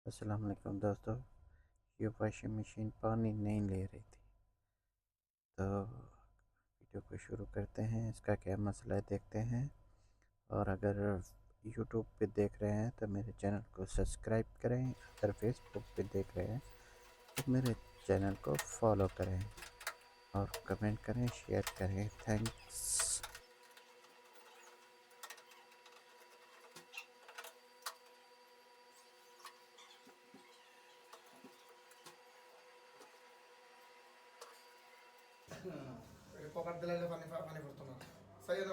अस्सलाम वालेकुम दोस्तों। ये वॉशिंग मशीन पानी नहीं ले रही थी, तो वीडियो को शुरू करते हैं। इसका क्या मसला है देखते हैं। और अगर यूट्यूब पे देख रहे हैं तो मेरे चैनल को सब्सक्राइब करें, अगर फेसबुक पे देख रहे हैं तो मेरे चैनल को फॉलो करें और कमेंट करें, शेयर करें। थैंक्स। পকার দিলাইলে পানি পানি পড়তো না সাইয়েদ